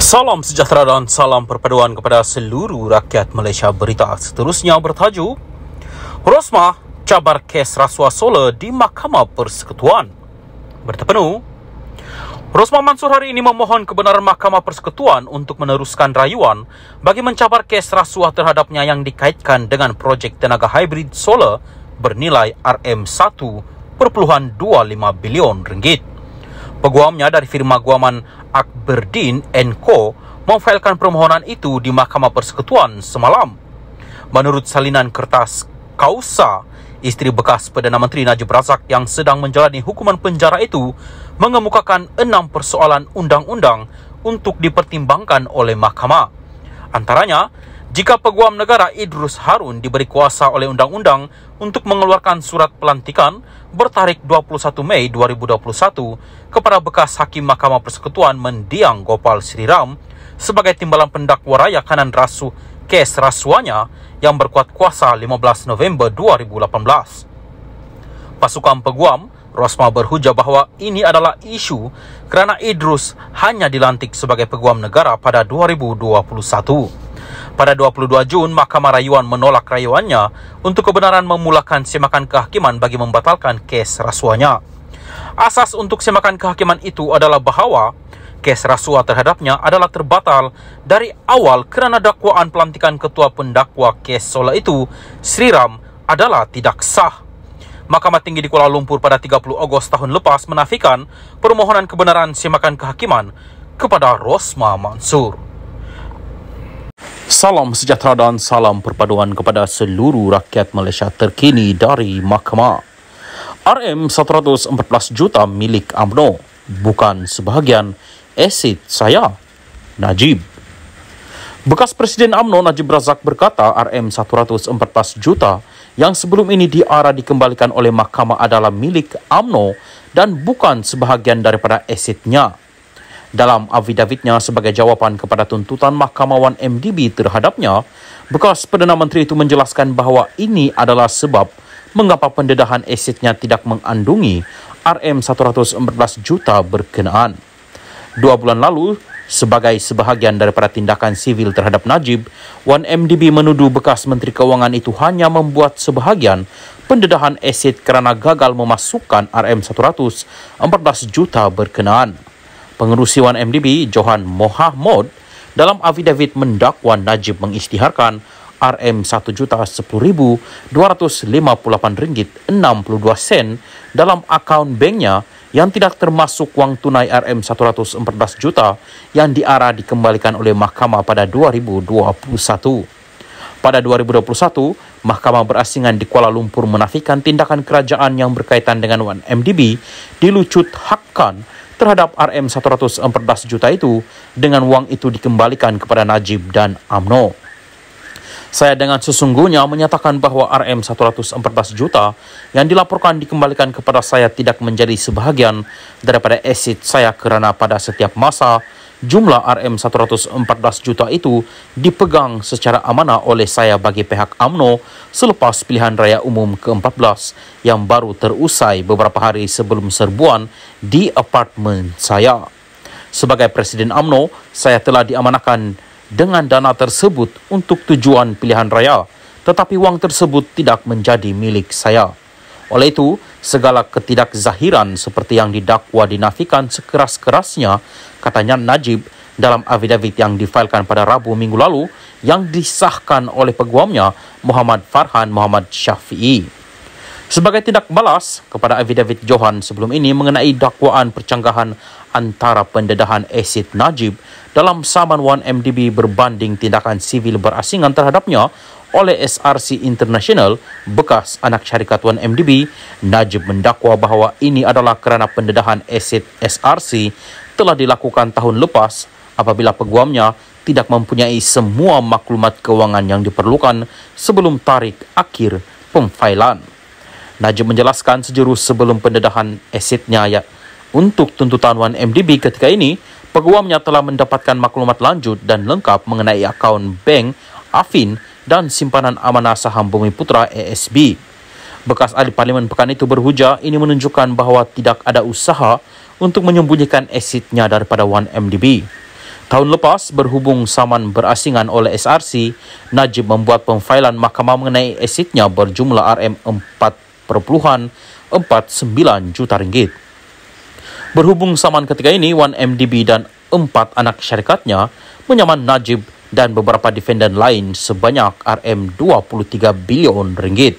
Salam sejahtera dan salam perpaduan kepada seluruh rakyat Malaysia. Berita seterusnya bertajuk Rosmah cabar kes rasuah solar di Mahkamah Persekutuan. Berita penuh, Rosmah Mansur hari ini memohon kebenaran Mahkamah Persekutuan untuk meneruskan rayuan bagi mencabar kes rasuah terhadapnya yang dikaitkan dengan projek tenaga hybrid solar bernilai RM1.25 bilion ringgit. Peguamnya dari firma guaman Akberdin & Co memfailkan permohonan itu di Mahkamah Persekutuan semalam. Menurut salinan kertas kausa, isteri bekas Perdana Menteri Najib Razak yang sedang menjalani hukuman penjara itu mengemukakan 6 persoalan undang-undang untuk dipertimbangkan oleh mahkamah. Antaranya, jika Peguam Negara Idrus Harun diberi kuasa oleh undang-undang untuk mengeluarkan surat pelantikan bertarikh 21 Mei 2021 kepada bekas Hakim Mahkamah Persekutuan Mendiang Gopal Sriram sebagai timbalan pendakwa raya kanan rasu kes rasuahnya yang berkuat kuasa 15 November 2018. Pasukan Peguam Rosmah berhujah bahawa ini adalah isu kerana Idrus hanya dilantik sebagai Peguam Negara pada 2021. Pada 22 Jun, Mahkamah Rayuan menolak rayuannya untuk kebenaran memulakan semakan kehakiman bagi membatalkan kes rasuahnya. Asas untuk semakan kehakiman itu adalah bahawa kes rasuah terhadapnya adalah terbatal dari awal kerana dakwaan pelantikan ketua pendakwa kes solar itu, Sriram, adalah tidak sah. Mahkamah Tinggi di Kuala Lumpur pada 30 Ogos tahun lepas menafikan permohonan kebenaran semakan kehakiman kepada Rosmah Mansur. Salam sejahtera dan salam perpaduan kepada seluruh rakyat Malaysia terkini dari Mahkamah. RM114 juta milik UMNO, bukan sebahagian aset saya, Najib. Bekas Presiden UMNO Najib Razak berkata RM114 juta yang sebelum ini diarah dikembalikan oleh mahkamah adalah milik UMNO dan bukan sebahagian daripada asetnya. Dalam affidavitnya sebagai jawapan kepada tuntutan Mahkamah Wan MDB terhadapnya, bekas Perdana Menteri itu menjelaskan bahawa ini adalah sebab mengapa pendedahan asetnya tidak mengandungi RM114 juta berkenaan. 2 bulan lalu, sebagai sebahagian daripada tindakan sivil terhadap Najib, Wan MDB menuduh bekas Menteri Keuangan itu hanya membuat sebahagian pendedahan aset kerana gagal memasukkan RM114 juta berkenaan. Pengerusi Wan MDB, Johan Mohamud, dalam affidavit mendakwa Najib mengisytiharkan RM1,10,258.62 dalam akaun banknya yang tidak termasuk wang tunai RM114 juta yang diarah dikembalikan oleh mahkamah pada 2021. Pada 2021, Mahkamah Berasingan di Kuala Lumpur menafikan tindakan kerajaan yang berkaitan dengan Wan MDB dilucut hakkan terhadap RM114 juta itu dengan wang itu dikembalikan kepada Najib dan UMNO. Saya dengan sesungguhnya menyatakan bahawa RM114 juta yang dilaporkan dikembalikan kepada saya tidak menjadi sebahagian daripada aset saya kerana pada setiap masa jumlah RM114 juta itu dipegang secara amanah oleh saya bagi pihak UMNO selepas pilihan raya umum ke-14 yang baru terusai beberapa hari sebelum serbuan di apartmen saya. Sebagai Presiden UMNO, saya telah diamanahkan dengan dana tersebut untuk tujuan pilihan raya, tetapi wang tersebut tidak menjadi milik saya. Oleh itu, segala ketidakzahiran seperti yang didakwa dinafikan sekeras-kerasnya, katanya Najib dalam affidavit yang difailkan pada Rabu minggu lalu yang disahkan oleh peguamnya Muhammad Farhan Muhammad Syafi'i. Sebagai tindak balas kepada affidavit Johan sebelum ini mengenai dakwaan percanggahan antara pendedahan aset Najib dalam saman Wan MDB berbanding tindakan sivil berasingan terhadapnya oleh SRC International, bekas anak syarikat Wan MDB, Najib mendakwa bahawa ini adalah kerana pendedahan aset SRC telah dilakukan tahun lepas apabila peguamnya tidak mempunyai semua maklumat kewangan yang diperlukan sebelum tarikh akhir pemfailan. Najib menjelaskan sejurus sebelum pendedahan asetnya untuk tuntutan Wan MDB ketika ini, peguamnya telah mendapatkan maklumat lanjut dan lengkap mengenai akaun bank, Afin dan simpanan amanah saham Bumi Putra ASB. Bekas ahli parlimen pekan itu berhujah ini menunjukkan bahawa tidak ada usaha untuk menyembunyikan asetnya daripada Wan MDB. Tahun lepas, berhubung saman berasingan oleh SRC, Najib membuat pemfailan mahkamah mengenai asetnya berjumlah RM4.49 juta ringgit. Berhubung saman ketika ini, 1MDB dan 4 anak syarikatnya menyaman Najib dan beberapa defendant lain sebanyak RM23 bilion ringgit.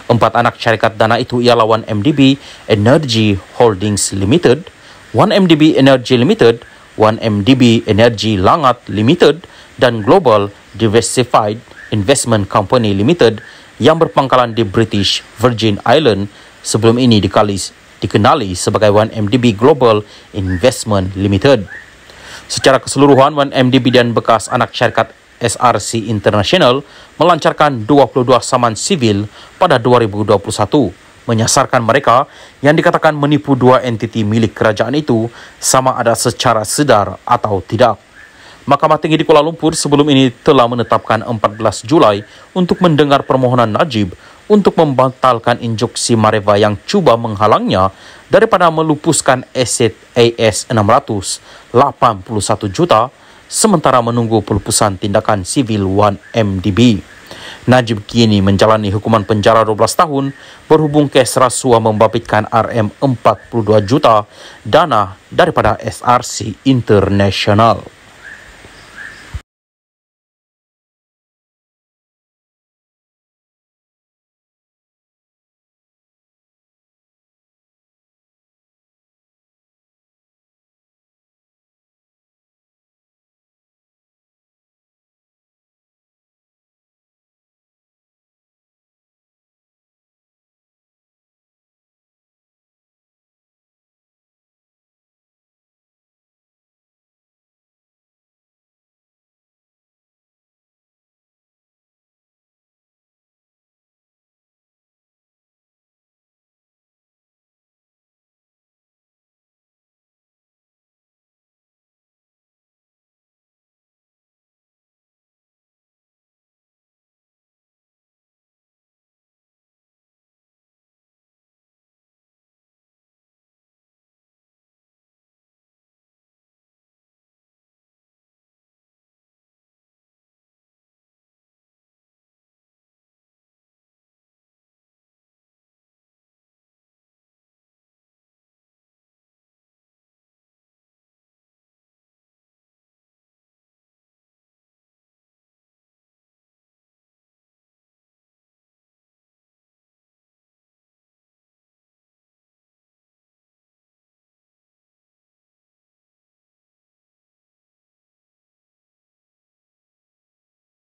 4 anak syarikat dana itu ialah 1MDB Energy Holdings Limited, 1MDB Energy Limited, 1MDB Energy Langat Limited, dan Global Diversified Investment Company Limited yang berpangkalan di British Virgin Island, sebelum ini dikenali sebagai 1MDB Global Investment Limited. Secara keseluruhan, 1MDB dan bekas anak syarikat SRC International melancarkan 22 saman sivil pada 2021, menyasarkan mereka yang dikatakan menipu 2 entiti milik kerajaan itu sama ada secara sedar atau tidak. Mahkamah Tinggi di Kuala Lumpur sebelum ini telah menetapkan 14 Julai untuk mendengar permohonan Najib untuk membatalkan instruksi Mareva yang cuba menghalangnya daripada melupuskan aset AS 681 juta sementara menunggu pelupusan tindakan sivil 1MDB. Najib kini menjalani hukuman penjara 12 tahun berhubung kes rasuah membabitkan RM42 juta dana daripada SRC International.